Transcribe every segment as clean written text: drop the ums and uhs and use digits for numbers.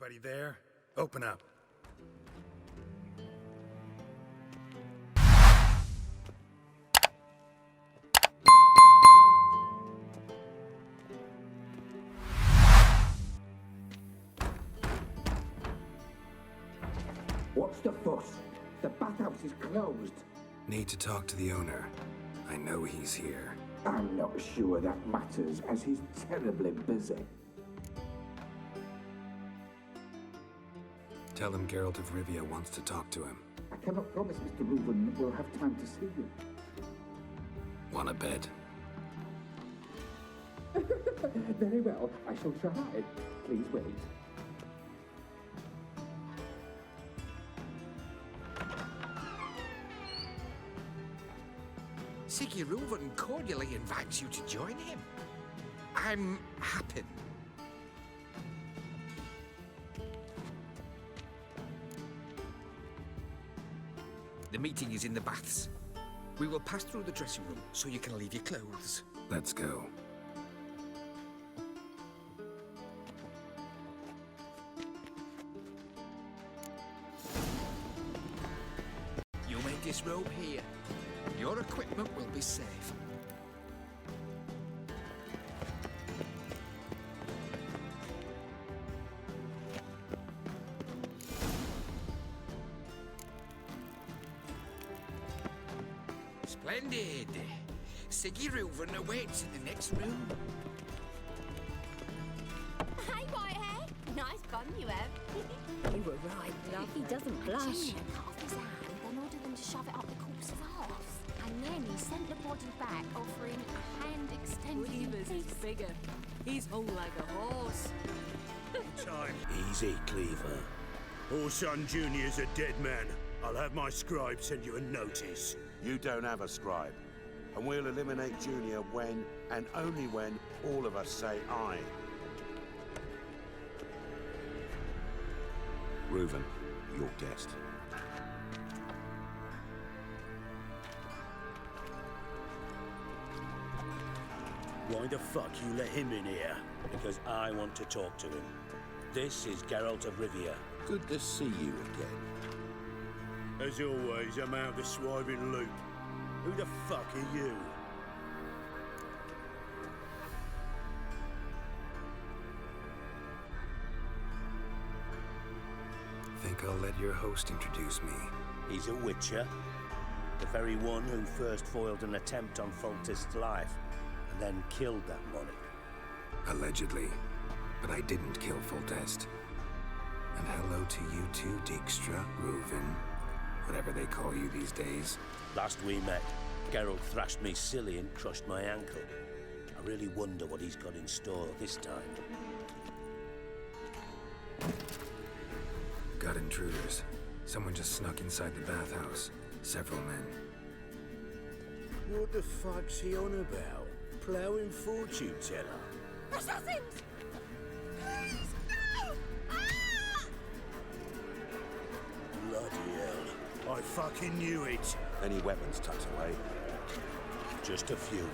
Anybody there? Open up. What's the fuss? The bathhouse is closed. Need to talk to the owner. I know he's here. I'm not sure that matters, as he's terribly busy. Tell him Geralt of Rivia wants to talk to him. I cannot promise Mr. Reuven will have time to see you. Want a bed? Very well, I shall try. Please wait. Siggy Reuven cordially invites you to join him. I'm happy. The meeting is in the baths. We will pass through the dressing room so you can leave your clothes. Let's go. You may disrobe here. Your equipment will be safe. Splendid! Siggy Reuven awaits in the next room. Hey, Whitehair. Nice bun you have. You were right, love. He doesn't blush. Junior cut off his hand, then ordered them to shove it up the corpse's arse. And then he sent the body back, offering a hand extension. Cleaver's is bigger. He's hung like a horse. Time. Easy, Cleaver. Orson Jr.'s a dead man. I'll have my scribe send you a notice. You don't have a scribe. And we'll eliminate Junior when, and only when, all of us say aye. Reuven, your guest. Why the fuck you let him in here? Because I want to talk to him. This is Geralt of Rivia. Good to see you again. As always, I'm out of the swiving loop. Who the fuck are you? Think I'll let your host introduce me. He's a witcher. The very one who first foiled an attempt on Foltest's life, and then killed that monarch. Allegedly. But I didn't kill Foltest. And hello to you too, Dijkstra, Reuven, whatever they call you these days. Last we met, Geralt thrashed me silly and crushed my ankle. I really wonder what he's got in store this time. Got intruders. Someone just snuck inside the bathhouse. Several men. What the fuck's he on about? Ploughing fortune teller? Assassins! Please, no! Ah! Bloody hell. I fucking knew it. Any weapons tucked away? Just a few.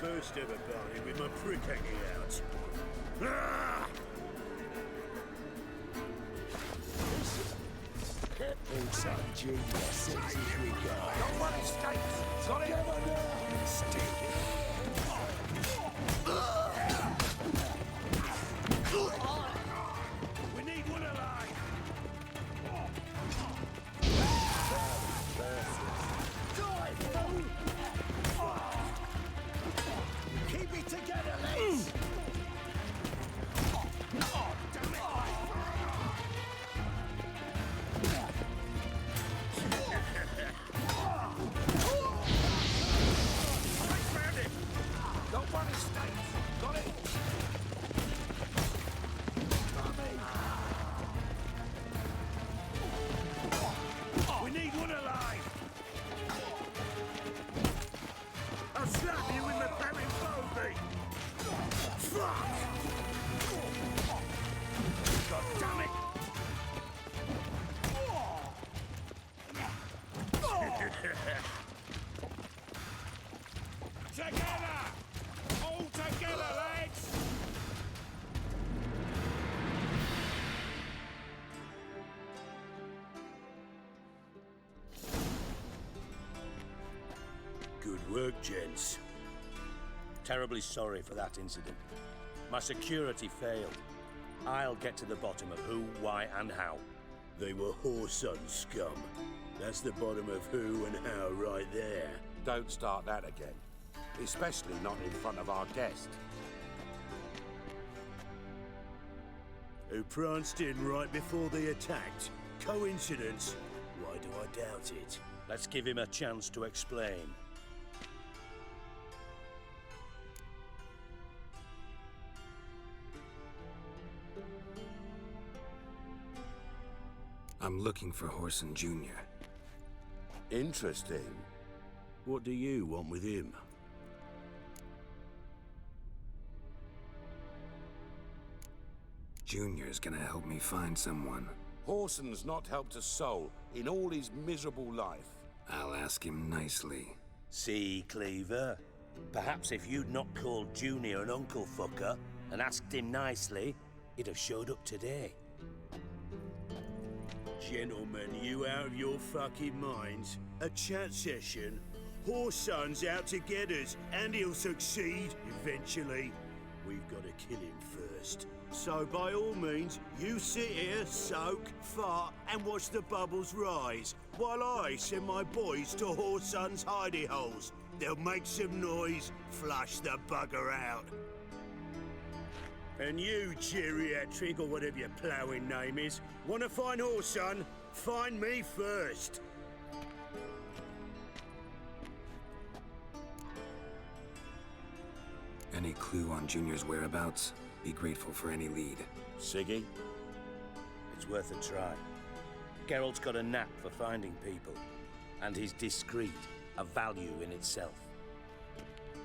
First ever party with my prick hanging out. Ah! Inside genius, as we go. No one escapes! Got it? Mistake. We need one alive! Keep it together, lads! I found it! Together! All together, lads! Good work, gents. Terribly sorry for that incident. My security failed. I'll get to the bottom of who, why, and how. They were whoreson scum. That's the bottom of who and how right there. Don't start that again. Especially not in front of our guest. Who pranced in right before they attacked. Coincidence? Why do I doubt it? Let's give him a chance to explain. I'm looking for Horson Jr. Interesting. What do you want with him? Junior's gonna help me find someone. Horson's not helped a soul in all his miserable life. I'll ask him nicely. See, Cleaver? Perhaps if you'd not called Junior an uncle fucker and asked him nicely, he'd have showed up today. Gentlemen, you out of your fucking minds? A chat session? Horson's out to get us, and he'll succeed eventually. We've got to kill him first. So by all means, you sit here, soak, fart, and watch the bubbles rise, while I send my boys to Horson's hidey holes. They'll make some noise, flush the bugger out. And you, geriatric, or whatever your ploughing name is, want to find Horson? Find me first. Any clue on Junior's whereabouts? Be grateful for any lead. Siggy? It's worth a try. Geralt's got a knack for finding people, and he's discreet, a value in itself.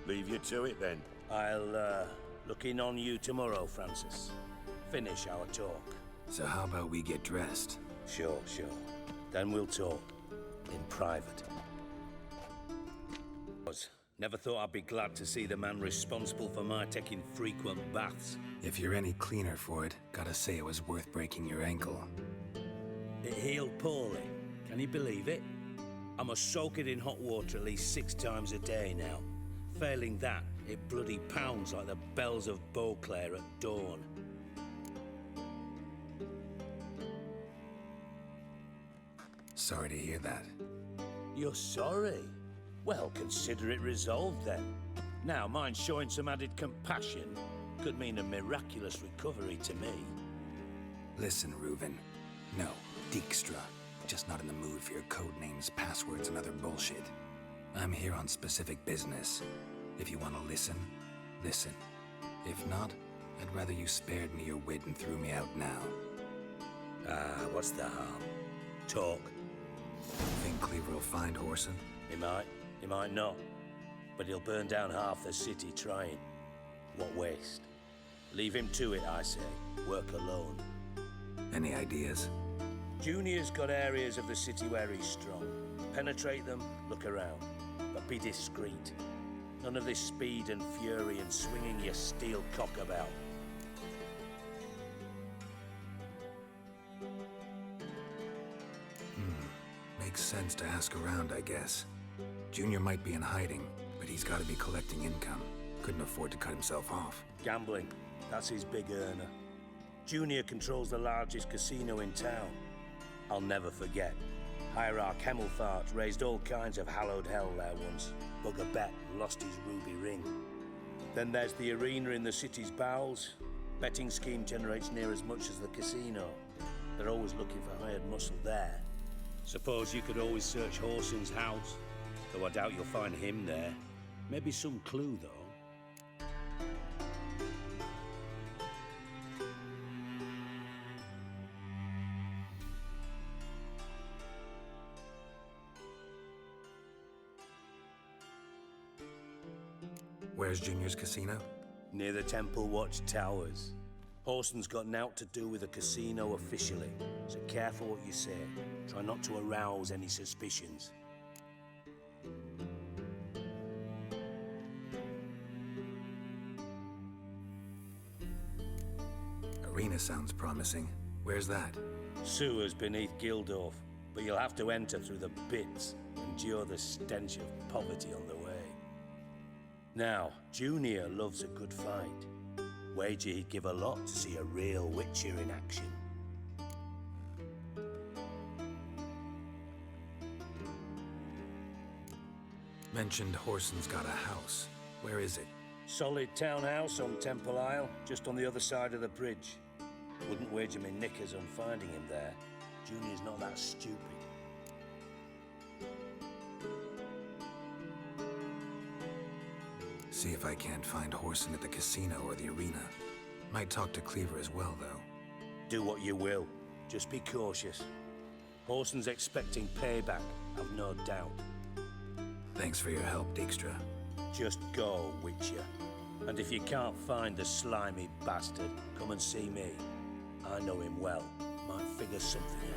Leave you to it then. I'll, look in on you tomorrow, Francis. Finish our talk. So how about we get dressed? Sure. Then we'll talk. In private. Never thought I'd be glad to see the man responsible for my taking frequent baths. If you're any cleaner for it, gotta say it was worth breaking your ankle. It healed poorly. Can you believe it? I must soak it in hot water at least 6 times a day now. Failing that, it bloody pounds like the bells of Beauclair at dawn. Sorry to hear that. You're sorry? Well, consider it resolved then. Now, mind showing some added compassion could mean a miraculous recovery to me. Listen, Reuven. No, Dijkstra. Just not in the mood for your code names, passwords, and other bullshit. I'm here on specific business. If you want to listen, listen. If not, I'd rather you spared me your wit and threw me out now. What's the harm? Talk. Think Cleaver will find Horson? He might not. But he'll burn down half the city trying. What waste. Leave him to it, I say. Work alone. Any ideas? Junior's got areas of the city where he's strong. Penetrate them, look around. But be discreet. None of this speed and fury and swinging your steel cock about. Makes sense to ask around, I guess. Junior might be in hiding, but he's got to be collecting income. Couldn't afford to cut himself off. Gambling, that's his big earner. Junior controls the largest casino in town. I'll never forget. Hierarch Hemmelfart raised all kinds of hallowed hell there once. Bugger bet lost his ruby ring. Then there's the arena in the city's bowels. Betting scheme generates near as much as the casino. They're always looking for hired muscle there. Suppose you could always search Horson's house, though I doubt you'll find him there. Maybe some clue, though. Where's Junior's casino? Near the Temple Watch Towers. Horson's got naught to do with the casino officially, so careful what you say. Try not to arouse any suspicions. Arena sounds promising. Where's that? Sewers beneath Gildorf, but you'll have to enter through the bits, endure the stench of poverty on the way. Now, Junior loves a good fight. Wager he'd give a lot to see a real Witcher in action. Mentioned Horson's got a house. Where is it? Solid townhouse on Temple Isle, just on the other side of the bridge. Wouldn't wager me knickers on finding him there. Junior's not that stupid. See if I can't find Horson at the casino or the arena. Might talk to Cleaver as well, though. Do what you will. Just be cautious. Horson's expecting payback, I've no doubt. Thanks for your help, Dijkstra. Just go, Witcher. And if you can't find the slimy bastard, come and see me. I know him well. Might figure something out.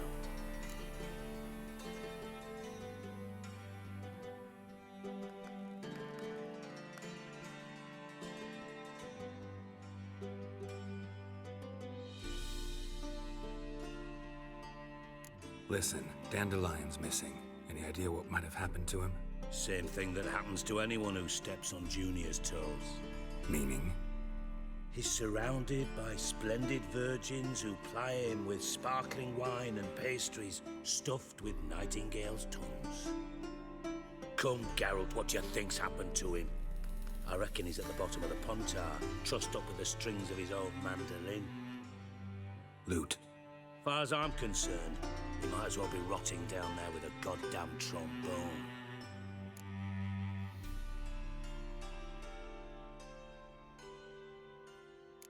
Listen, Dandelion's missing. Any idea what might have happened to him? Same thing that happens to anyone who steps on Junior's toes. Meaning? He's surrounded by splendid virgins who ply him with sparkling wine and pastries stuffed with nightingales' tongues. Come, Geralt, what do you think's happened to him? I reckon he's at the bottom of the Pontar, trussed up with the strings of his old mandolin. Loot. Far as I'm concerned, he might as well be rotting down there with a goddamn trombone.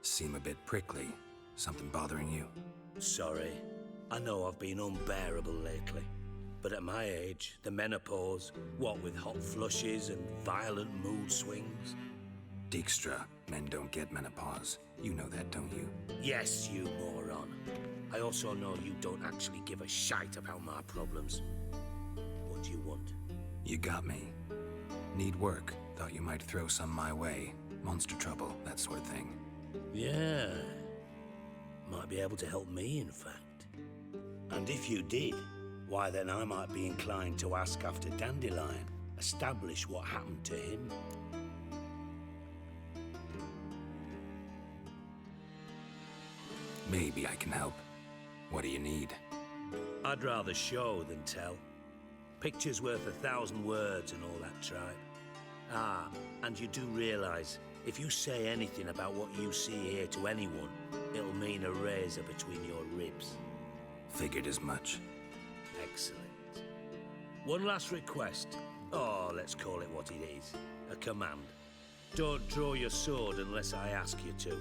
Seem a bit prickly. Something bothering you? Sorry. I know I've been unbearable lately. But at my age, the menopause, what with hot flushes and violent mood swings. Dijkstra, men don't get menopause. You know that, don't you? Yes, you moron. I also know you don't actually give a shite about my problems. What do you want? You got me. Need work. Thought you might throw some my way. Monster trouble, that sort of thing. Yeah. Might be able to help me, in fact. And if you did, why then I might be inclined to ask after Dandelion, establish what happened to him. Maybe I can help. What do you need? I'd rather show than tell. Picture's worth 1,000 words and all that tripe. Ah, and you do realize, if you say anything about what you see here to anyone, it'll mean a razor between your ribs. Figured as much. Excellent. One last request. Oh, let's call it what it is. A command. Don't draw your sword unless I ask you to.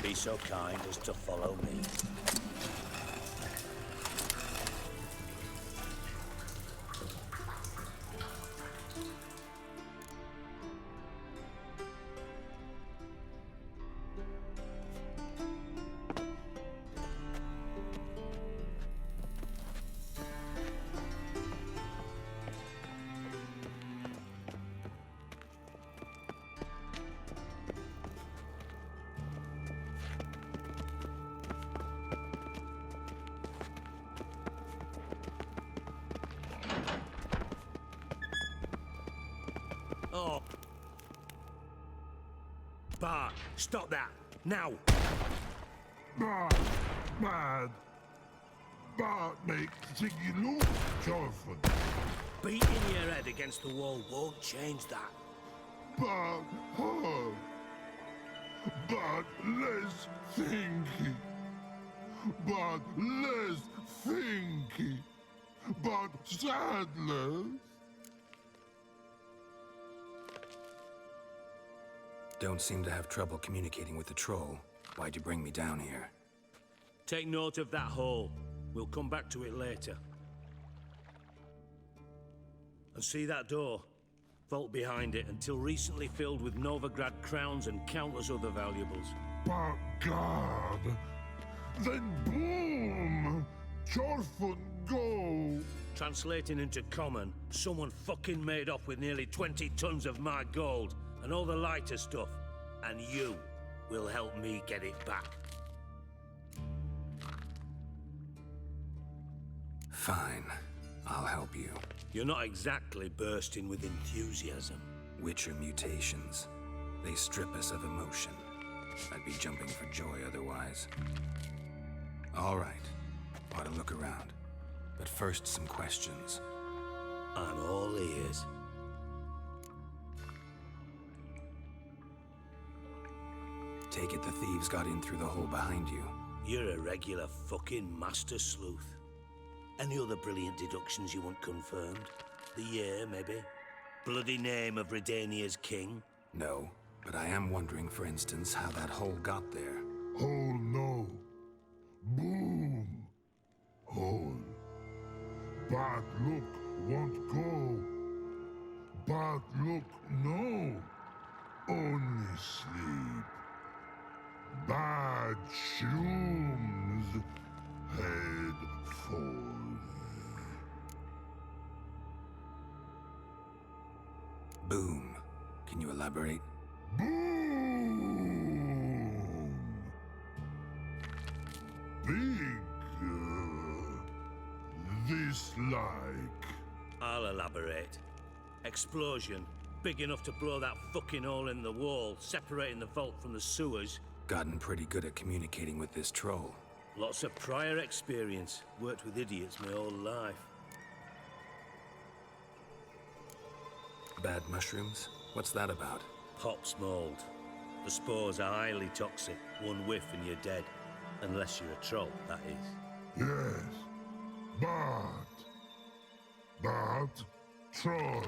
Be so kind as to follow me. Oh. Bart, stop that. Now. Bad. Bart makes Ziggy look joyful. Beating your head against the wall won't change that. But hard. But less thinky. But less thinky. But sadless. Don't seem to have trouble communicating with the troll. Why'd you bring me down here? Take note of that hole. We'll come back to it later. And see that door? Vault behind it, until recently filled with Novigrad crowns and countless other valuables. But God, then boom! Chorfun go! Translating into common, someone fucking made off with nearly 20 tons of my gold and all the lighter stuff. And you will help me get it back. Fine. I'll help you. You're not exactly bursting with enthusiasm. Witcher mutations. They strip us of emotion. I'd be jumping for joy otherwise. All right. Ought to look around. But first, some questions. I'm all ears. Take it the thieves got in through the hole behind you. You're a regular fucking master sleuth. Any other brilliant deductions you want confirmed? The year, maybe? Bloody name of Redania's king? No, but I am wondering, for instance, how that hole got there. Hole no. Boom. Hole. Bad look won't go. Bad look no. Only sleep. Bad shrooms. Head falls. Boom. Can you elaborate? Boom! Big, this like. I'll elaborate. Explosion. Big enough to blow that fucking hole in the wall, separating the vault from the sewers. Gotten pretty good at communicating with this troll. Lots of prior experience. Worked with idiots my whole life. Bad mushrooms? What's that about? Pops mold. The spores are highly toxic. One whiff and you're dead. Unless you're a troll, that is. Yes. But troll.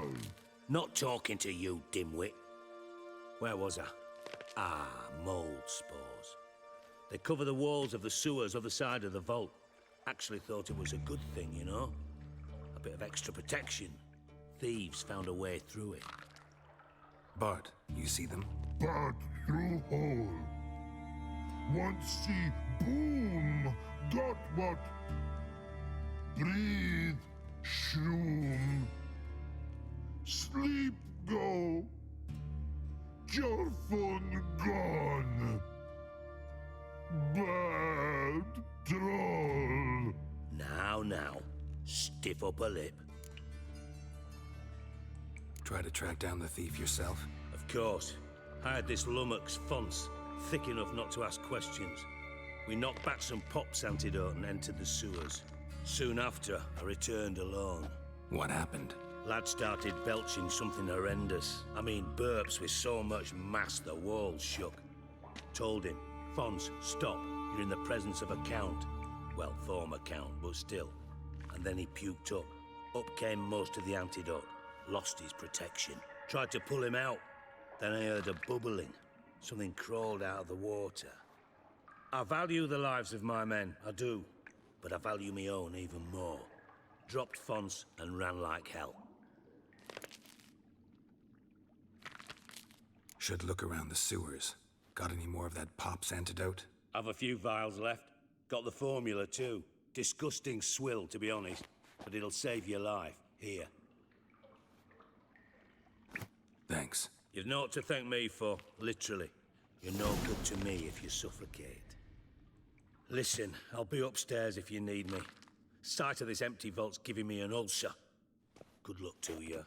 Not talking to you, dimwit. Where was I? Ah, mold spores. They cover the walls of the sewers other side of the vault. Actually thought it was a good thing, you know? A bit of extra protection. Thieves found a way through it. Bart, you see them? But through hole. Once see boom. Got what? Breathe. Shroom. Sleep go. Your phone gone. Bad troll. Now. Stiff up a lip. Try to track down the thief yourself? Of course. Hired this lummox Fonce, thick enough not to ask questions. We knocked back some Pop's antidote and entered the sewers. Soon after, I returned alone. What happened? Lad started belching something horrendous. I mean, burps with so much mass the walls shook. Told him, Fonce, stop. You're in the presence of a count. Well, former count, but still. And then he puked up. Up came most of the antidote. Lost his protection. Tried to pull him out. Then I heard a bubbling. Something crawled out of the water. I value the lives of my men, I do. But I value my own even more. Dropped Fonce and ran like hell. Should look around the sewers. Got any more of that Pop's antidote? I've a few vials left. Got the formula too. Disgusting swill, to be honest. But it'll save your life. Here. Thanks. You've naught to thank me for, literally. You're no good to me if you suffocate. Listen, I'll be upstairs if you need me. Sight of this empty vault's giving me an ulcer. Good luck to you.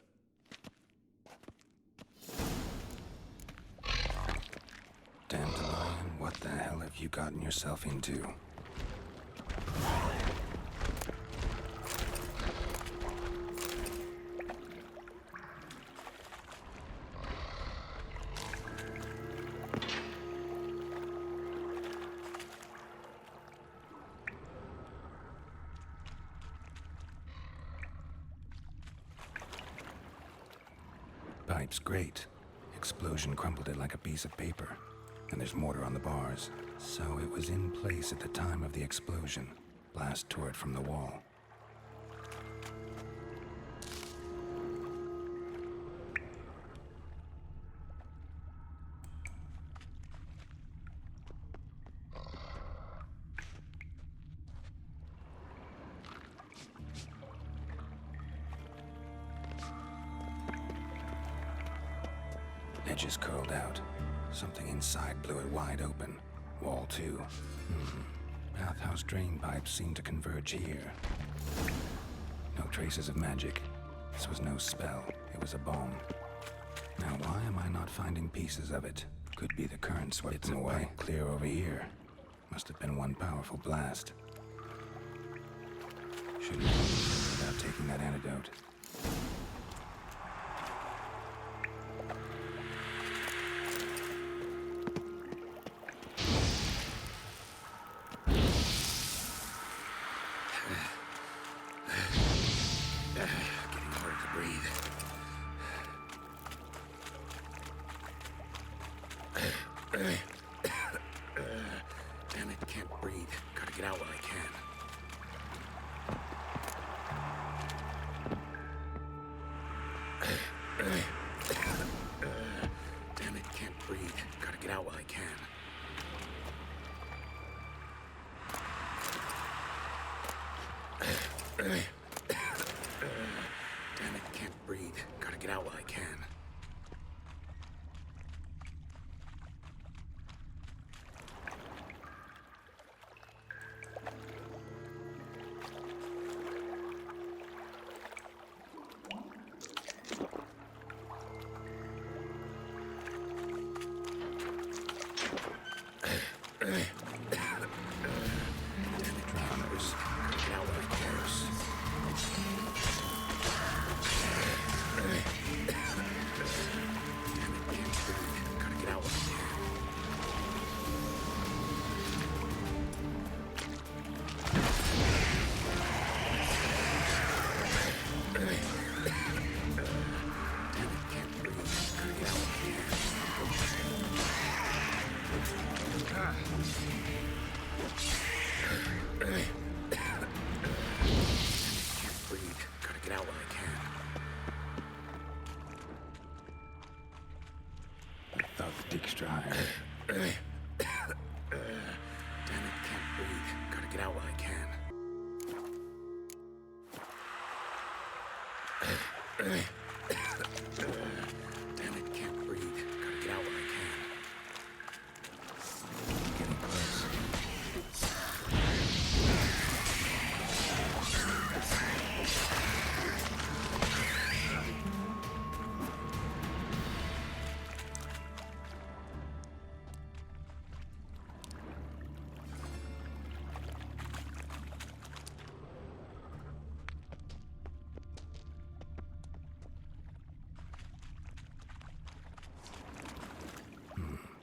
Dandelion, what the hell have you gotten yourself into? Pipe's great. Explosion crumpled it like a piece of paper. And there's mortar on the bars. So it was in place at the time of the explosion. Blast tore it from the wall. Edges curled out. Something inside blew it wide open. Wall too. Bathhouse drain pipes seemed to converge here. No traces of magic. This was no spell. It was a bomb. Now why am I not finding pieces of it? Could be the current swept them away. Clear over here. Must have been one powerful blast. Shouldn't have without taking that antidote. Damn it, can't breathe. Gotta get out while I can. Damn it, can't breathe. Gotta get out while I can. Damn it, can't breathe. Gotta get out while I can. Dijkstra. Damn it, can't breathe. Gotta get out while I can. Damn it, can't breathe. Gotta get out while I can. Getting close.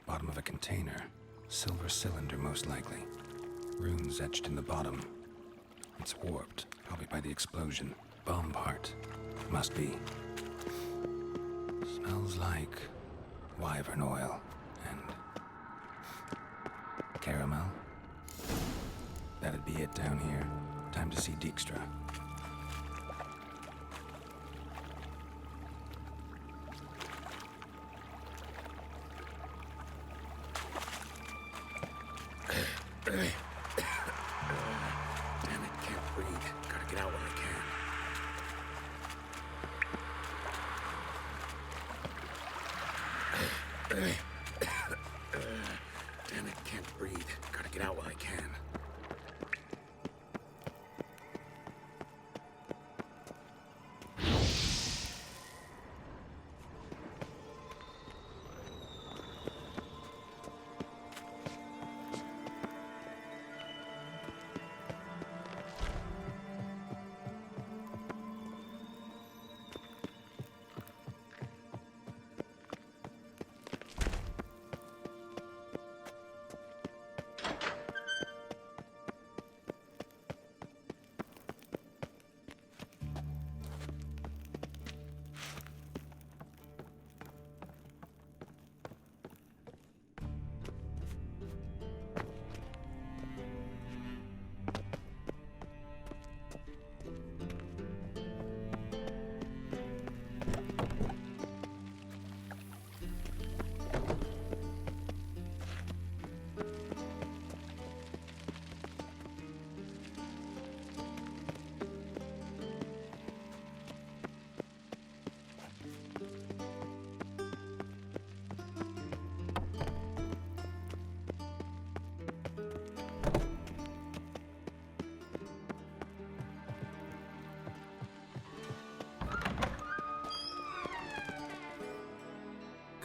Bottom of a container. Silver cylinder, most likely. Runes etched in the bottom. It's warped, probably by the explosion. Bomb part. Must be. Smells like wyvern oil and caramel. That'd be it down here. Time to see Dijkstra. Damn it, can't breathe. Gotta get out while I can. Damn it, can't breathe. Gotta get out while I can.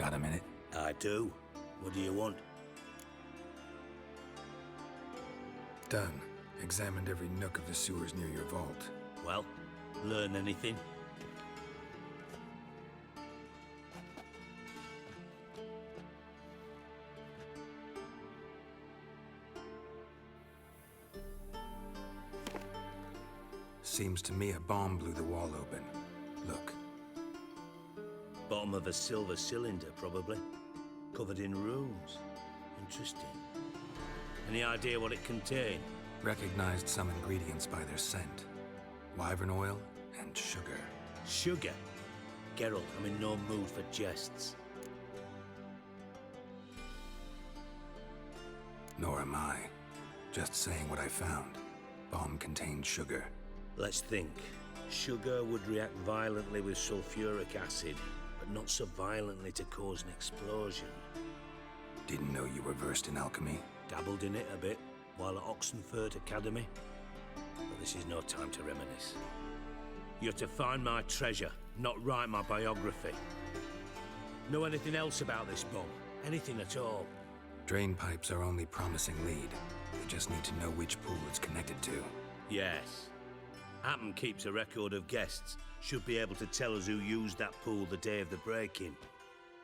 Got a minute? I do. What do you want? Done. Examined every nook of the sewers near your vault. Well, learn anything? Seems to me a bomb blew the wall open. Look. Bottom of a silver cylinder, probably. Covered in runes. Interesting. Any idea what it contained? Recognized some ingredients by their scent. Wyvern oil and sugar. Sugar? Geralt, I'm in no mood for jests. Nor am I. Just saying what I found. Bomb contained sugar. Let's think. Sugar would react violently with sulfuric acid, but not so violently to cause an explosion. Didn't know you were versed in alchemy. Dabbled in it a bit while at Oxenford Academy. But this is no time to reminisce. You're to find my treasure, not write my biography. Know anything else about this bomb? Anything at all? Drain pipes are only promising lead. We just need to know which pool it's connected to. Yes. Hammond keeps a record of guests. Should be able to tell us who used that pool the day of the break-in.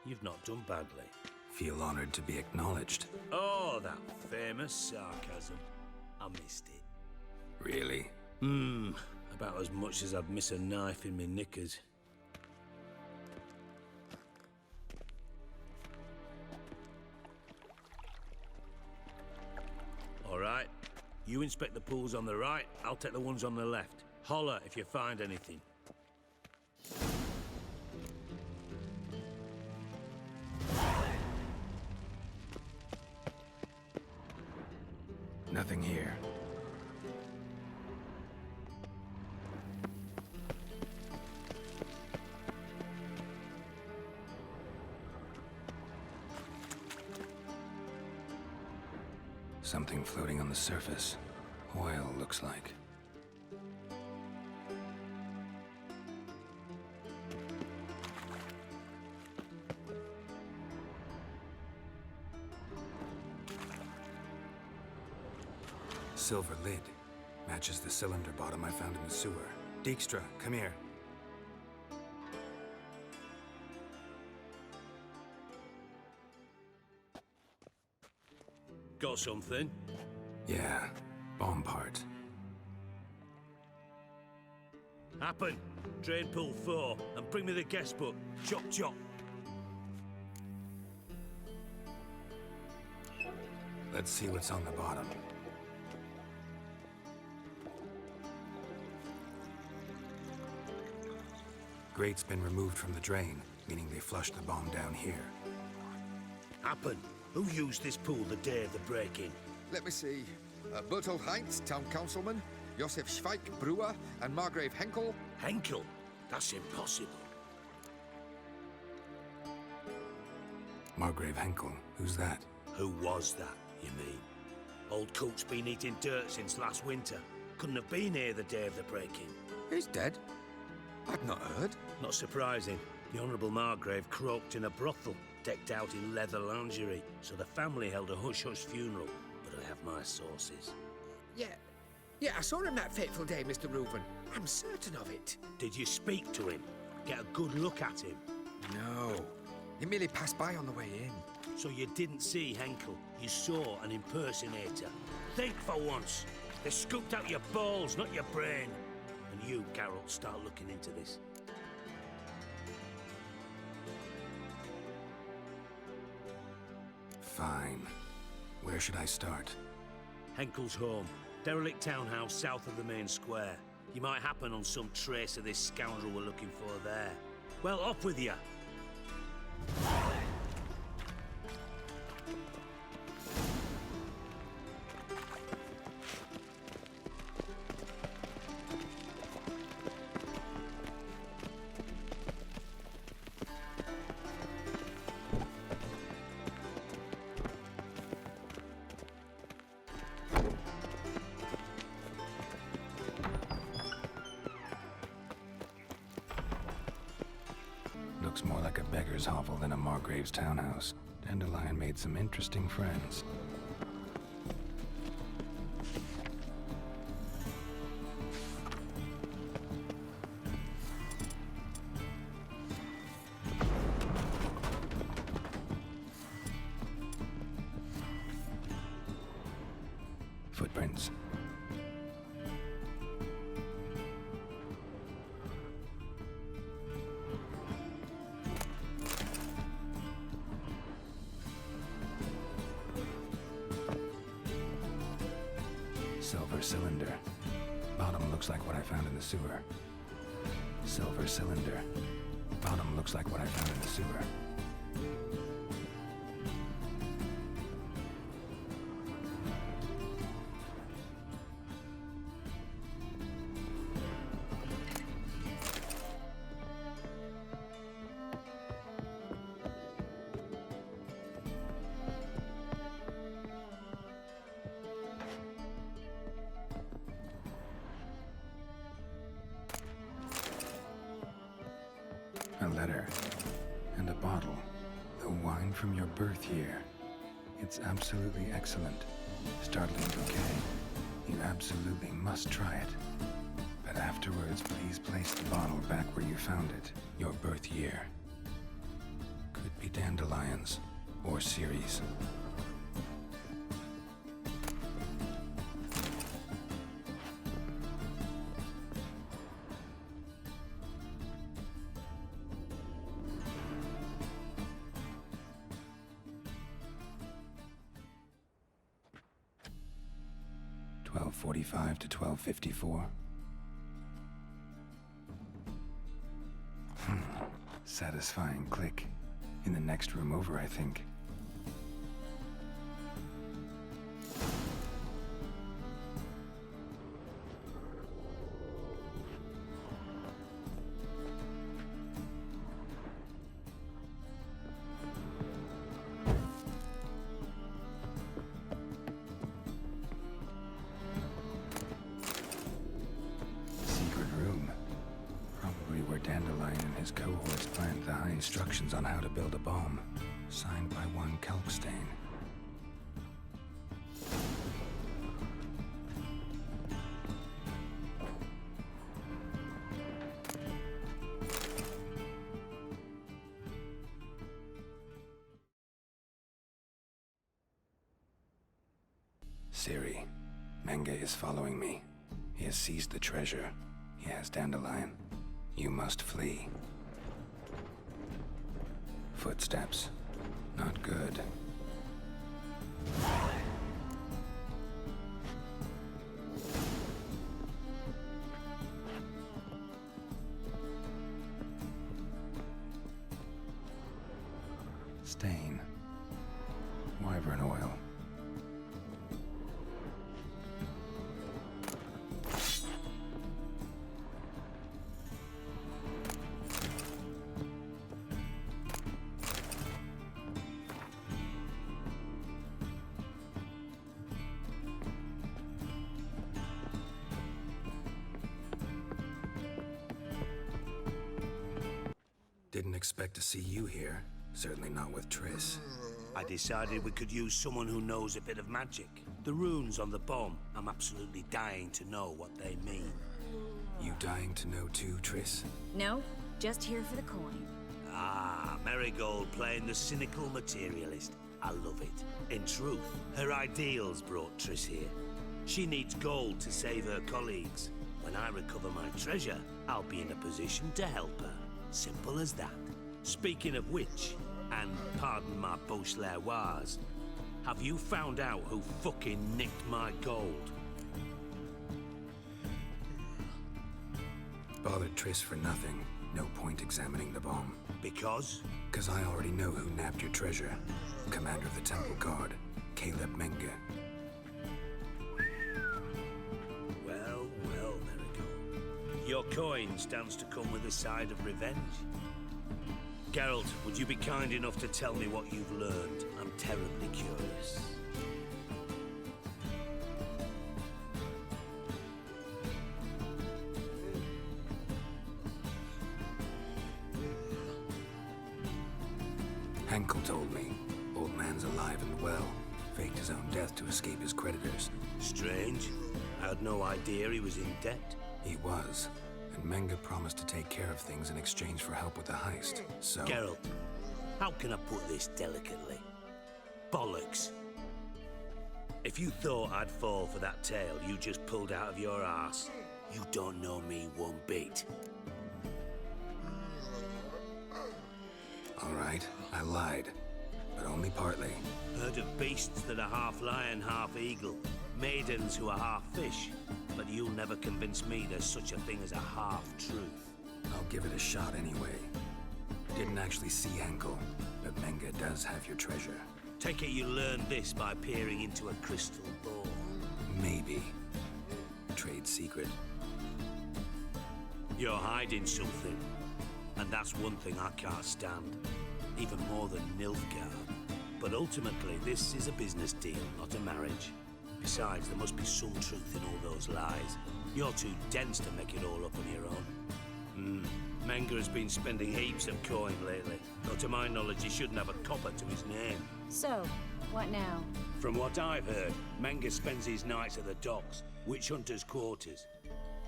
You've not done badly. Feel honored to be acknowledged. Oh, that famous sarcasm. I missed it. Really? About as much as I'd miss a knife in me knickers. All right. You inspect the pools on the right, I'll take the ones on the left. Holler if you find anything. Nothing here. Something floating on the surface. Oil, looks like. Silver lid. Matches the cylinder bottom I found in the sewer. Dijkstra, come here. Got something? Yeah, bomb part. Happen. Drain pool 4, and bring me the guest book. Chop chop. Let's see what's on the bottom. Grate's been removed from the drain, meaning they flushed the bomb down here. Happen. Who used this pool the day of the break-in? Let me see. Bertolt Heinz, town councilman, Josef Schweik, brewer, and Margrave Henkel. Henkel? That's impossible. Margrave Henkel, who's that? Who was that, you mean? Old coot's been eating dirt since last winter. Couldn't have been here the day of the break-in. He's dead? I'd not heard. Not surprising. The Honourable Margrave croaked in a brothel, decked out in leather lingerie, so the family held a hush-hush funeral. But I have my sources. Yeah, I saw him that fateful day, Mr. Reuven. I'm certain of it. Did you speak to him? Get a good look at him? No. He merely passed by on the way in. So you didn't see Henkel, you saw an impersonator. Think for once. They scooped out your balls, not your brain. And you, Carol, start looking into this. Fine. Where should I start? Henkel's home. Derelict townhouse south of the main square. You might happen on some trace of this scoundrel we're looking for there. Well, off with you. Looks more beggar's hovel than a Margrave's townhouse. Dandelion made some interesting friends. Footprints. Silver cylinder. Bottom looks like what I found in the sewer. Silver cylinder. Bottom looks like what I found in the sewer. A letter. And a bottle. The wine from your birth year. It's absolutely excellent. Startling bouquet. You absolutely must try it. But afterwards, please place the bottle back where you found it. Your birth year. Could be dandelions. Or Ceres. $12:45 to $12:54. Satisfying click. In the next room over, I think. Dandelion and his cohorts planned the high instructions on how to build a bomb, signed by one Kalkstain. Siri, Menge is following me. He has seized the treasure. He has Dandelion. You must flee. Footsteps. Not good. Stain. Wyvern oil. Didn't expect to see you here. Certainly not with Triss. I decided we could use someone who knows a bit of magic. The runes on the bomb, I'm absolutely dying to know what they mean. You dying to know too, Triss? No, just here for the coin. Ah, Marigold playing the cynical materialist. I love it. In truth, her ideals brought Triss here. She needs gold to save her colleagues. When I recover my treasure, I'll be in a position to help her. Simple as that. Speaking of which, and pardon my Beauclervois, have you found out who fucking nicked my gold? Bothered Triss for nothing. No point examining the bomb. Because? Because I already know who nabbed your treasure. Commander of the Temple Guard, Caleb Menge. Well, Marigold. Your coin stands to come with a side of revenge. Geralt, would you be kind enough to tell me what you've learned? I'm terribly curious. Henkel told me. Old man's alive and well. Faked his own death to escape his creditors. Strange. I had no idea he was in debt. He was. And Menga promised to take care of things in exchange for help with the heist. So... Geralt, how can I put this delicately? Bollocks. If you thought I'd fall for that tale you just pulled out of your arse, you don't know me one bit. All right, I lied. But only partly. Heard of beasts that are half lion, half eagle. Maidens who are half fish. But you'll never convince me there's such a thing as a half-truth. I'll give it a shot anyway. Didn't actually see Henkel, but Menga does have your treasure. Take it you learned this by peering into a crystal ball. Maybe. Trade secret. You're hiding something. And that's one thing I can't stand. Even more than Nilfgaard. But ultimately, this is a business deal, not a marriage. Besides, there must be some truth in all those lies. You're too dense to make it all up on your own. Menga has been spending heaps of coin lately. Though to my knowledge, he shouldn't have a copper to his name. So, what now? From what I've heard, Menga spends his nights at the docks, witch hunters' quarters.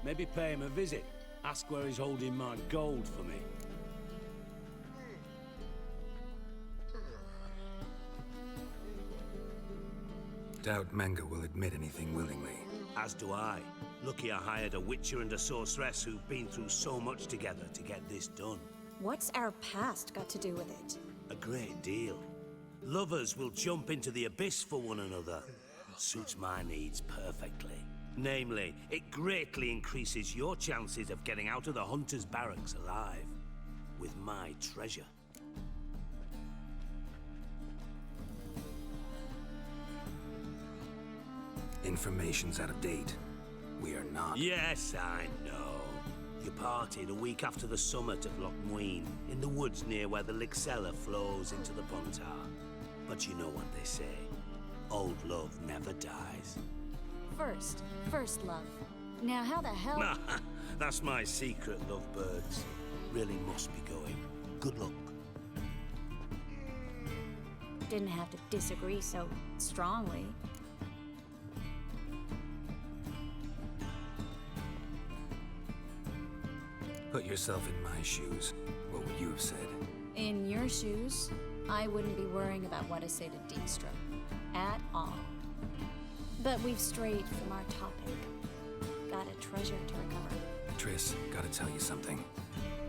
Maybe pay him a visit. Ask where he's holding my gold for me. Doubt Menga will admit anything willingly. As do I. Lucky I hired a witcher and a sorceress who've been through so much together to get this done. What's our past got to do with it? A great deal. Lovers will jump into the abyss for one another. Suits my needs perfectly. Namely, it greatly increases your chances of getting out of the hunter's barracks alive. With my treasure. Information's out of date. We are not... Yes, I know. You partied a week after the summit of Loch Muin, in the woods near where the Lixella flows into the Pontar. But you know what they say. Old love never dies. First love. Now how the hell... That's my secret, lovebirds. Really must be going. Good luck. Didn't have to disagree so strongly. Put yourself in my shoes. What would you have said? In your shoes, I wouldn't be worrying about what I say to Dijkstra. At all. But we've strayed from our topic. Got a treasure to recover. Triss, gotta tell you something.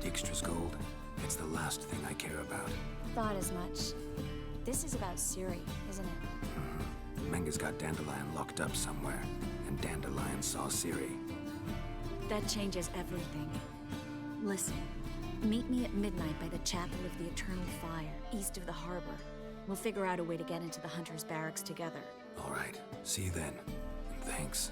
Dijkstra's gold, it's the last thing I care about. Thought as much. This is about Ciri, isn't it? Menga's got Dandelion locked up somewhere, and Dandelion saw Ciri. That changes everything. Listen, meet me at midnight by the Chapel of the Eternal Fire, east of the harbor. We'll figure out a way to get into the Hunter's Barracks together. All right, see you then. And thanks.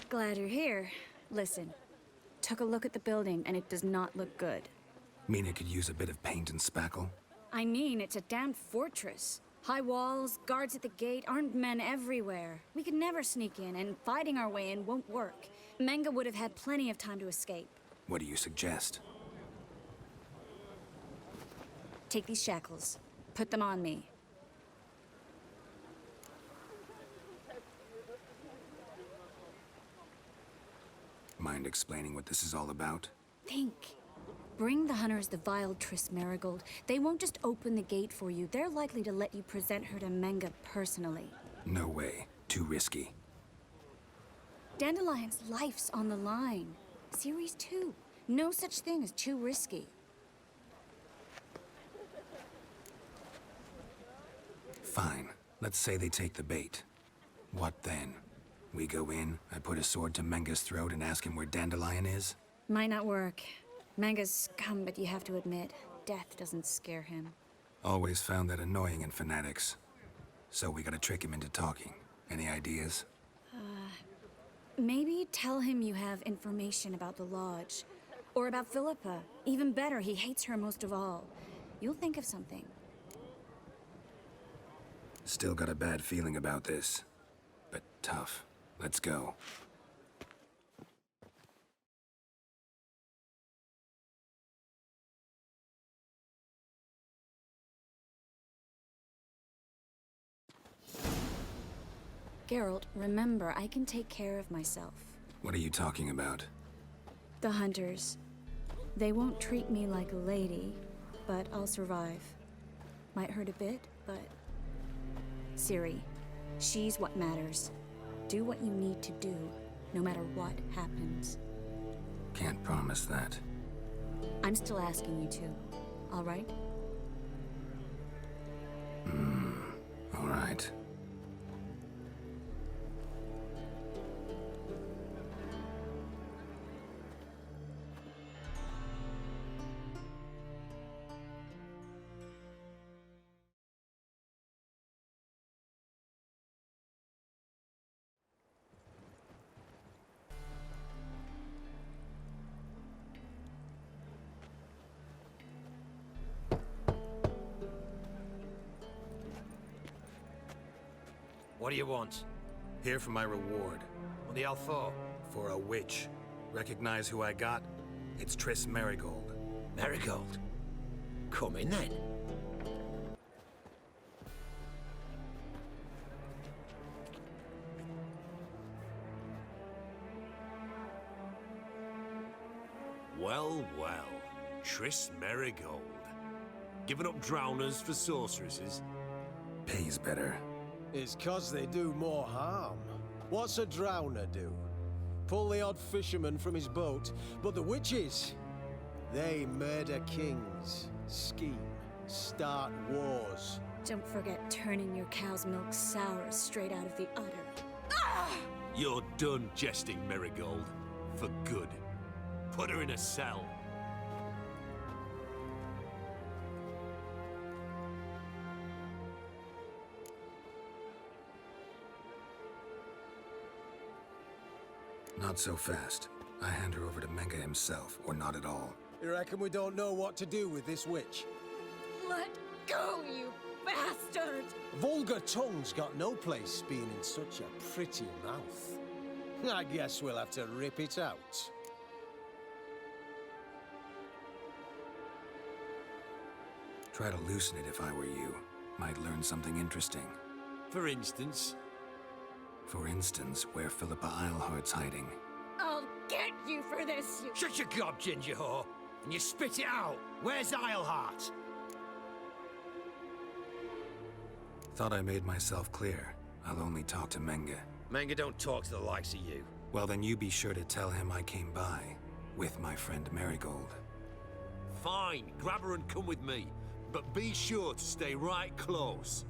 Glad you're here. Listen, took a look at the building and it does not look good. Mean it could use a bit of paint and spackle? I mean, it's a damn fortress. High walls, guards at the gate, armed men everywhere. We could never sneak in, and fighting our way in won't work. Menga would have had plenty of time to escape. What do you suggest? Take these shackles. Put them on me. Mind explaining what this is all about? Think. Bring the hunters the vile Triss Marigold. They won't just open the gate for you. They're likely to let you present her to Menga personally. No way. Too risky. Dandelion's life's on the line. Ciri's too. No such thing as too risky. Fine. Let's say they take the bait. What then? We go in, I put a sword to Menga's throat and ask him where Dandelion is? Might not work. Menga's scum, but you have to admit, death doesn't scare him. Always found that annoying in fanatics. So we gotta trick him into talking. Any ideas? Maybe tell him you have information about the Lodge. Or about Philippa. Even better, he hates her most of all. You'll think of something. Still got a bad feeling about this. But tough. Let's go. Geralt, remember, I can take care of myself. What are you talking about? The hunters. They won't treat me like a lady, but I'll survive. Might hurt a bit, but... Ciri, she's what matters. Do what you need to do, no matter what happens. Can't promise that. I'm still asking you to, all right? All right. What do you want? Here for my reward. What the hell for? For a witch. Recognize who I got? It's Triss Merigold. Merigold? Come in then. Well, well. Triss Merigold. Giving up drowners for sorceresses? Pays better. It's 'cause they do more harm. What's a drowner do? Pull the odd fisherman from his boat, but the witches, they murder kings, scheme, start wars. Don't forget turning your cow's milk sour straight out of the udder. You're done jesting, Merigold. For good. Put her in a cell. Not so fast. I hand her over to Menge himself, or not at all. You reckon we don't know what to do with this witch? Let go, you bastard! Vulgar tongue's got no place being in such a pretty mouth. I guess we'll have to rip it out. Try to loosen it if I were you. Might learn something interesting. For instance? For instance, where Philippa Eilhart's hiding. I'll get you for this, you... Shut your gob, ginger whore, and you spit it out. Where's Eilhart? Thought I made myself clear. I'll only talk to Menge. Menge don't talk to the likes of you. Well, then you be sure to tell him I came by. With my friend Merigold. Fine, grab her and come with me. But be sure to stay right close.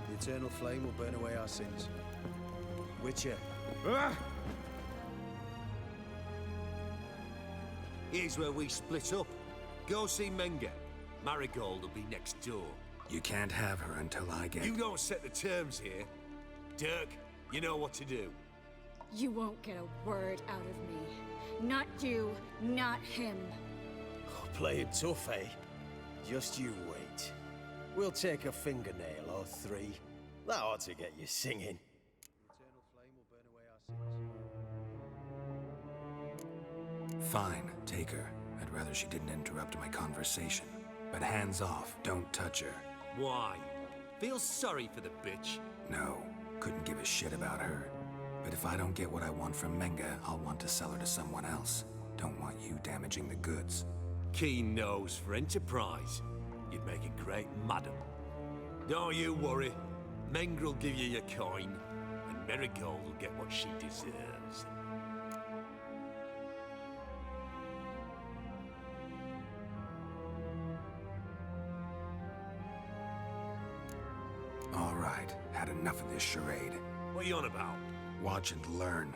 The eternal flame will burn away our sins. Witcher. Here's where we split up. Go see Menge. Marigold will be next door. You can't have her until I get... You don't set the terms here. Dirk, you know what to do. You won't get a word out of me. Not you, not him. Oh, play it tough, eh? Just you wait. We'll take a fingernail or three. That ought to get you singing. The eternal flame will burn away our sins. Fine, take her. I'd rather she didn't interrupt my conversation. But hands off, don't touch her. Why? Feel sorry for the bitch? No, couldn't give a shit about her. But if I don't get what I want from Menge, I'll want to sell her to someone else. Don't want you damaging the goods. Keen nose for enterprise. You'd make a great madam. Don't you worry. Menge will give you your coin, and Merigold will get what she deserves. right, had enough of this charade. What are you on about? Watch and learn.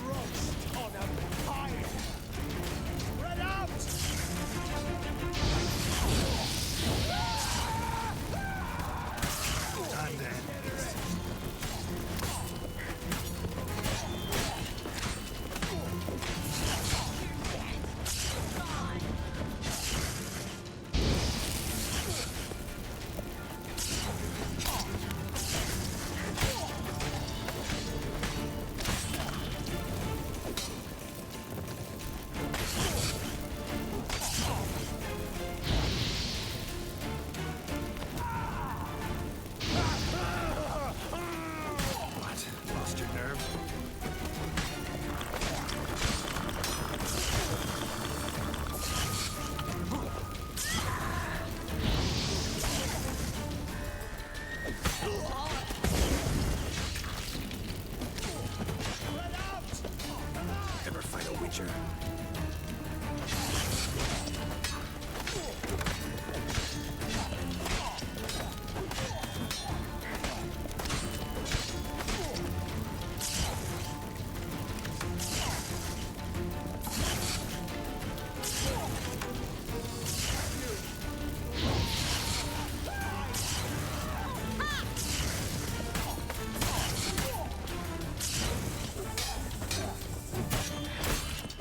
Roast on a fire! Spread out! Time to end this. Lost your nerve? Ever fight a Witcher?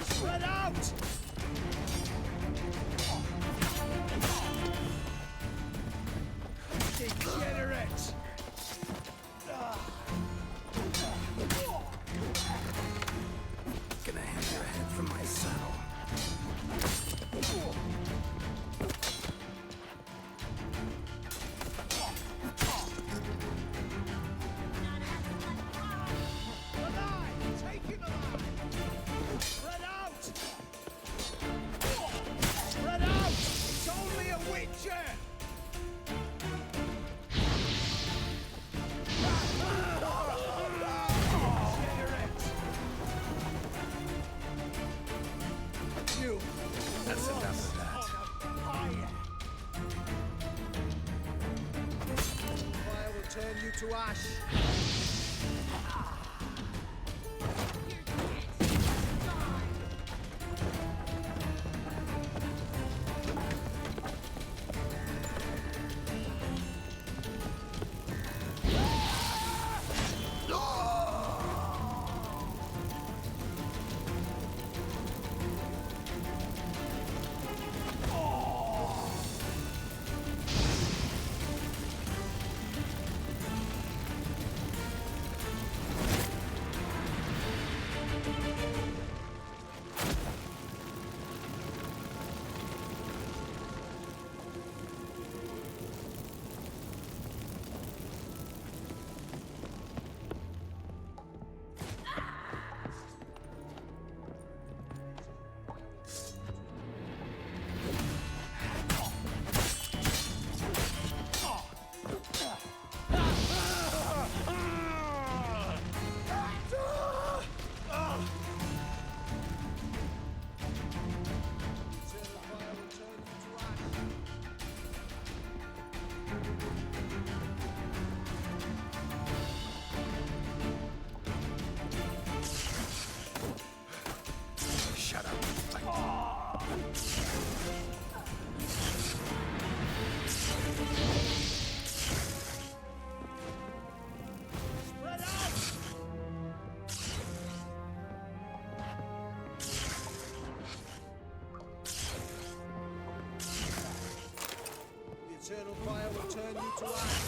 Spread out! Degenerate! Gonna have your head from my saddle. Alive! Take him alive! Spread out! Spread out! It's only a Witcher! You! That's enough of that. Fire! Fire will turn you to ash. Shut up. Fight. Spread out! The eternal fire will turn you to ash.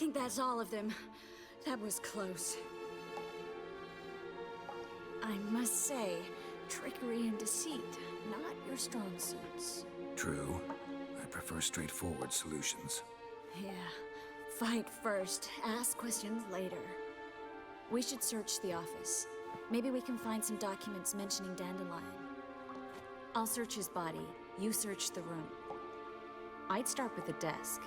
think that's all of them. That was close. I must say, trickery and deceit, not your strong suits. True. I prefer straightforward solutions. Yeah. Fight first, ask questions later. We should search the office. Maybe we can find some documents mentioning Dandelion. I'll search his body. You search the room. I'd start with the desk.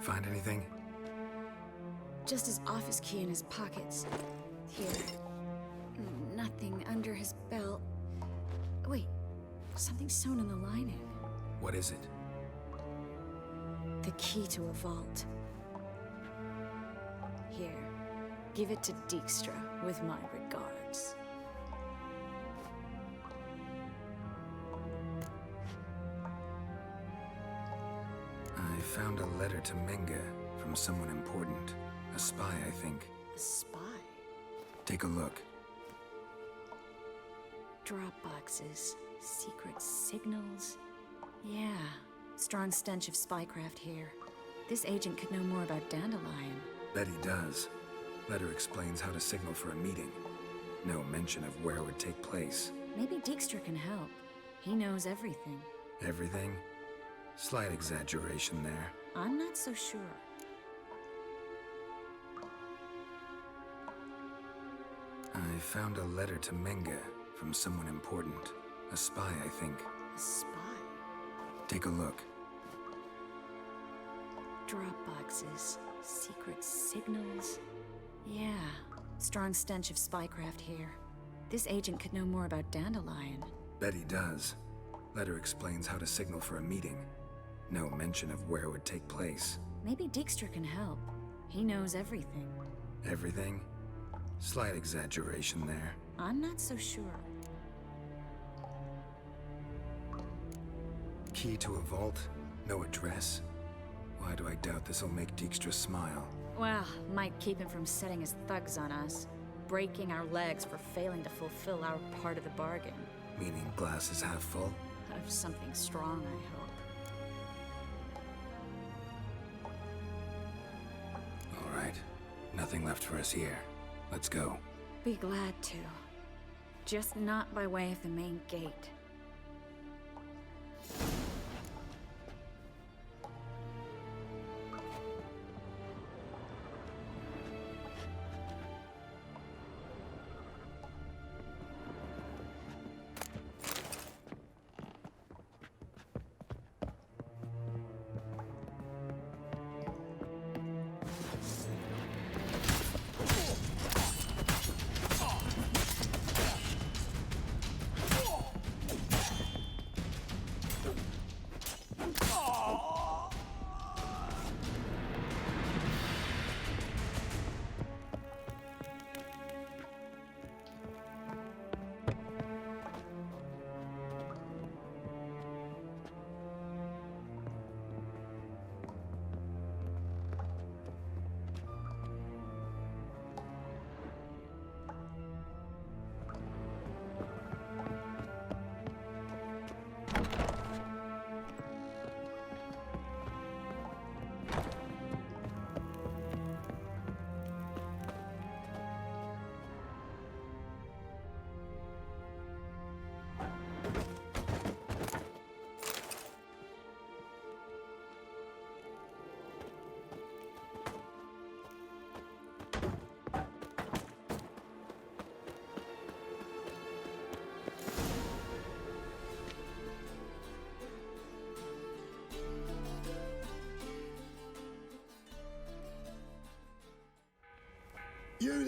Find anything? Just his office key in his pockets. Here. Nothing under his belt. Wait, something sewn in the lining. What is it? The key to a vault. Here, give it to Dijkstra with my regards. I found a letter to Menga from someone important. A spy, I think. A spy? Take a look. Drop boxes, secret signals. Yeah, strong stench of spycraft here. This agent could know more about Dandelion. Bet he does. Letter explains how to signal for a meeting. No mention of where it would take place. Maybe Dijkstra can help. He knows everything. Everything? Slight exaggeration there. I'm not so sure. I found a letter to Menga from someone important. A spy, I think. A spy? Take a look. Drop boxes, secret signals. Yeah, strong stench of spycraft here. This agent could know more about Dandelion. Bet he does. Letter explains how to signal for a meeting. No mention of where it would take place. Maybe Dijkstra can help. He knows everything. Everything? Slight exaggeration there. I'm not so sure. Key to a vault? No address? Why do I doubt this'll make Dijkstra smile? Well, might keep him from setting his thugs on us. Breaking our legs for failing to fulfill our part of the bargain. Meaning glass is half full? Of something strong, I hope. All right. Nothing left for us here. Let's go. Be glad to. Just not by way of the main gate.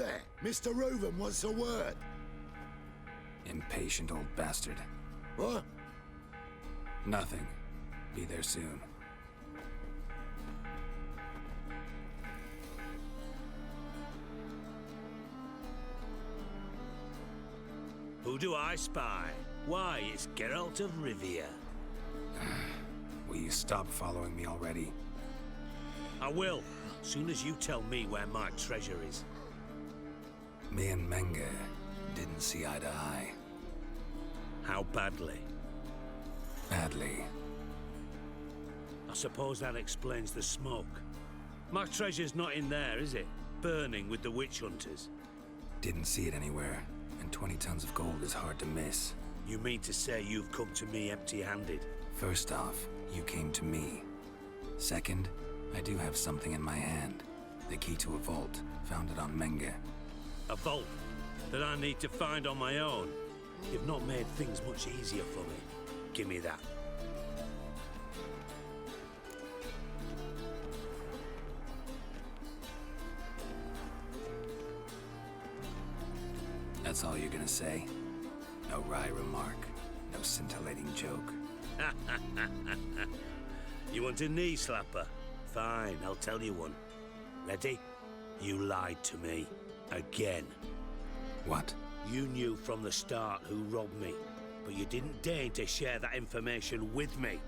there? Mr. Reuven wants a word. Impatient old bastard. What? Nothing. Be there soon. Who do I spy? Why, it's Geralt of Rivia. Will you stop following me already? I will, soon as you tell me where my treasure is. Me and Menge didn't see eye to eye. How badly? Badly. I suppose that explains the smoke. My treasure's not in there, is it? Burning with the witch hunters. Didn't see it anywhere, and 20 tons of gold is hard to miss. You mean to say you've come to me empty-handed? First off, you came to me. Second, I do have something in my hand. The key to a vault, found it on Menge. A vault that I need to find on my own. You've not made things much easier for me. Give me that. That's all you're gonna say? No wry remark, no scintillating joke. You want a knee slapper? Fine, I'll tell you one. Ready? You lied to me. Again. What? You knew from the start who robbed me, but you didn't deign to share that information with me.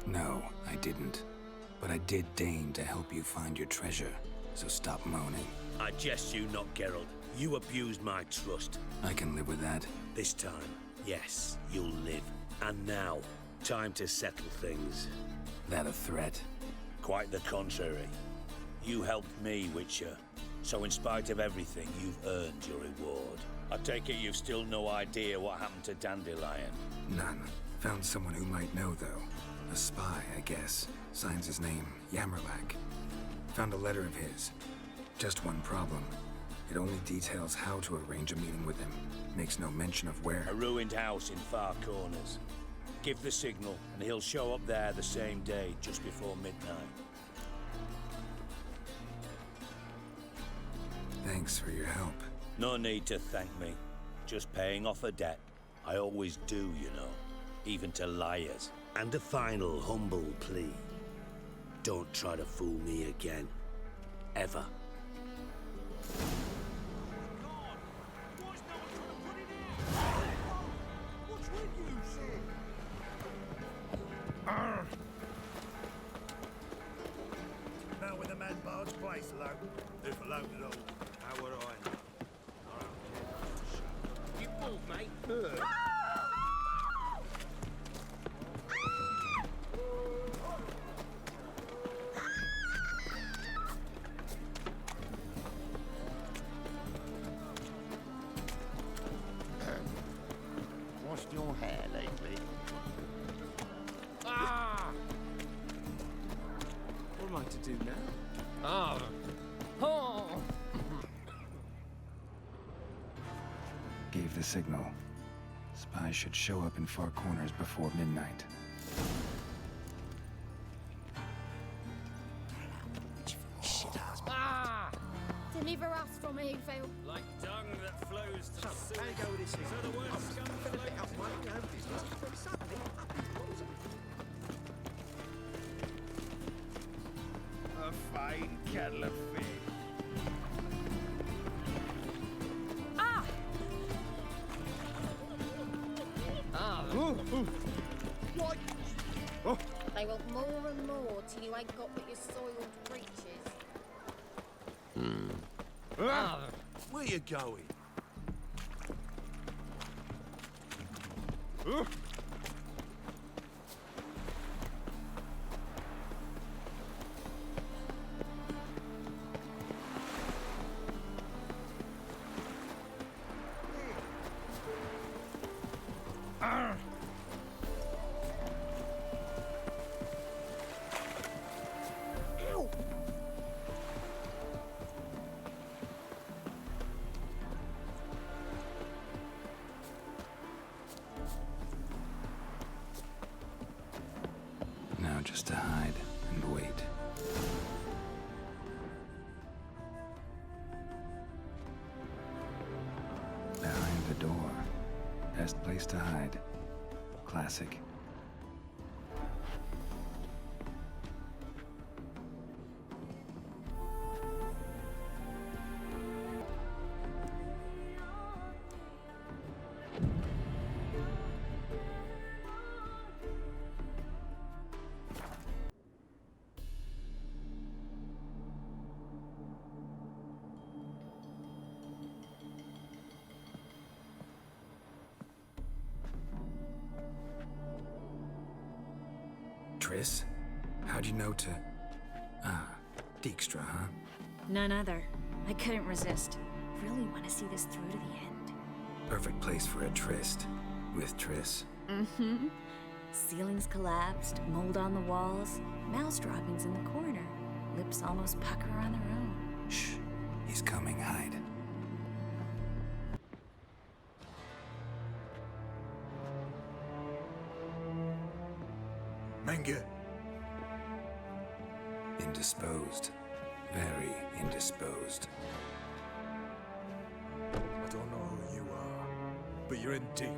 No, I didn't. But I did deign to help you find your treasure, so stop moaning. I jest you not, Geralt. You abused my trust. I can live with that. This time, yes, you'll live. And now, time to settle things. That a threat? Quite the contrary. You helped me, Witcher. So in spite of everything, you've earned your reward. I take it you've still no idea what happened to Dandelion? None. Found someone who might know, though. A spy, I guess. Signs his name, Yammerlack. Found a letter of his. Just one problem. It only details how to arrange a meeting with him. Makes no mention of where. A ruined house in Far Corners. Give the signal, and he'll show up there the same day, just before midnight. Thanks for your help. No need to thank me. Just paying off a debt. I always do, you know. Even to liars. And a final humble plea. Don't try to fool me again. Ever. Now with the man barge place alone. If alone at all. How would I know? You move, mate. Washed your hair lately? Ah! What am I to do now? Ah! Oh! Gave the signal. Spies should show up in Far Corners before midnight. Ah! Deliver us from Evil. Like dung that flows to the sea. So the word scum flows. A fine kettle of fish. Ah! Ah! What? They want more and more till you ain't got but your soiled breeches. Ah! Where you going? Now just to hide and and wait. Behind the door. Best place to hide. Classic. Triss? How'd you know to... Ah, Dijkstra, huh? None other. I couldn't resist. Really want to see this through to the end. Perfect place for a tryst. With Triss. Mm-hmm. Ceilings collapsed, mold on the walls, mouse droppings in the corner. Lips almost pucker on their own. Shh. He's coming, hide. Menge. Indisposed. Very indisposed. I don't know who you are, but you're in deep.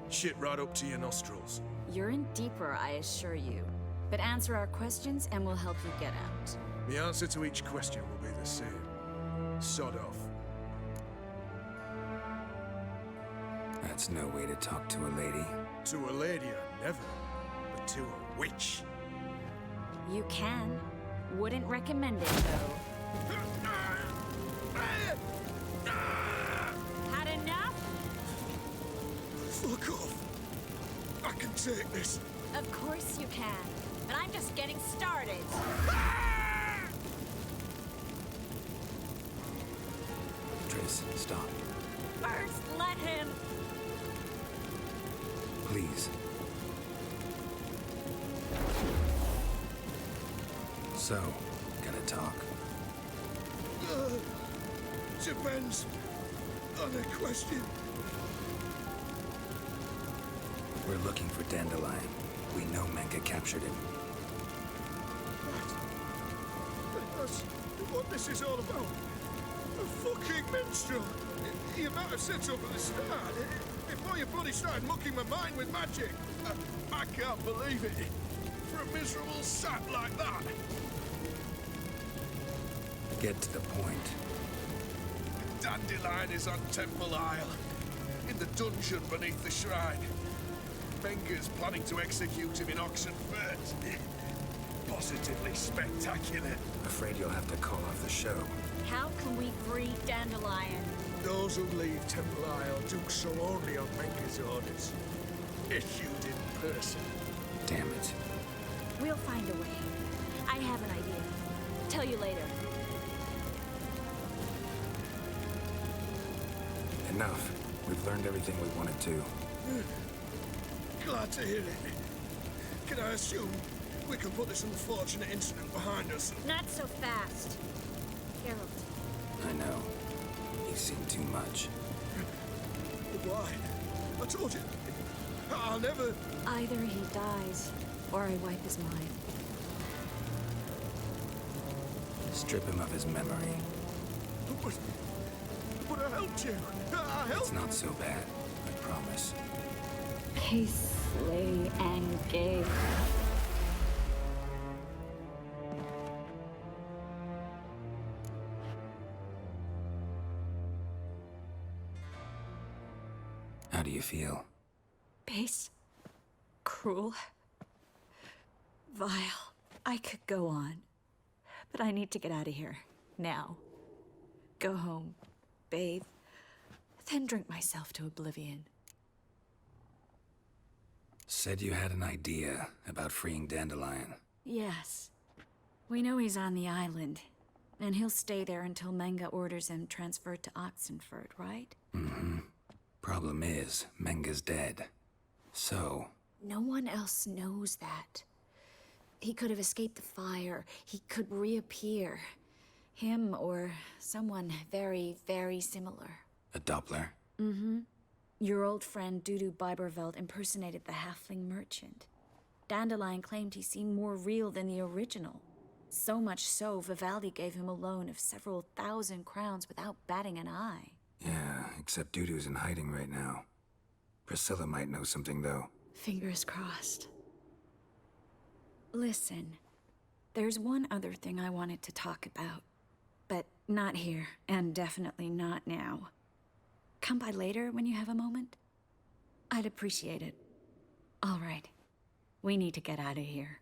Shit right up to your nostrils. You're in deeper, I assure you. But answer our questions and we'll help you get out. The answer to each question will be the same. Sod off. That's no way to talk to a lady. To a lady, I never. But to a witch. You can. Wouldn't recommend it, though. Had enough? Fuck off. I can take this. Of course you can. But I'm just getting started. Triss, stop. First, let him. Please. So, gonna talk? Depends on the question. We're looking for Dandelion. We know Menge captured him. That's what this is all about. A fucking minstrel. You might have said so from the start. Before you bloody started mucking my mind with magic. I can't believe it. For a miserable sap like that. Get to the point. Dandelion is on Temple Isle. In the dungeon beneath the shrine. Menge's planning to execute him in Oxenfurt. Positively spectacular. Afraid you'll have to call off the show. How can we free Dandelion? Those who leave Temple Isle do so only on Menge's orders. Issued in person. Damn it. We'll find a way. I have an idea. Tell you later. Enough. We've learned everything we wanted to. Glad to hear it. Can I assume we can put this unfortunate incident behind us? Not so fast. Harold. I know. You've seen too much. Why? I told you. I'll never... Either he dies, or I wipe his mind. Strip him of his memory. But I helped you. I helped... It's not so bad, I promise. Peace, slay, and gay. How do you feel? Base. Cruel. Vile. I could go on. But I need to get out of here. Now. Go home. Bathe. Then drink myself to oblivion. Said you had an idea about freeing Dandelion. Yes. We know he's on the island. And he'll stay there until Menge orders him transferred to Oxenfurt, right? Mm-hmm. Problem is, Menge's dead. So... No one else knows that. He could have escaped the fire. He could reappear. Him or someone very, very similar. A Doppler? Mm-hmm. Your old friend Dudu Biberveld impersonated the halfling merchant. Dandelion claimed he seemed more real than the original. So much so, Vivaldi gave him a loan of several thousand crowns without batting an eye. Yeah, except Dudu's in hiding right now. Priscilla might know something, though. Fingers crossed. Listen, there's one other thing I wanted to talk about. But not here, and definitely not now. Come by later when you have a moment? I'd appreciate it. All right. We need to get out of here.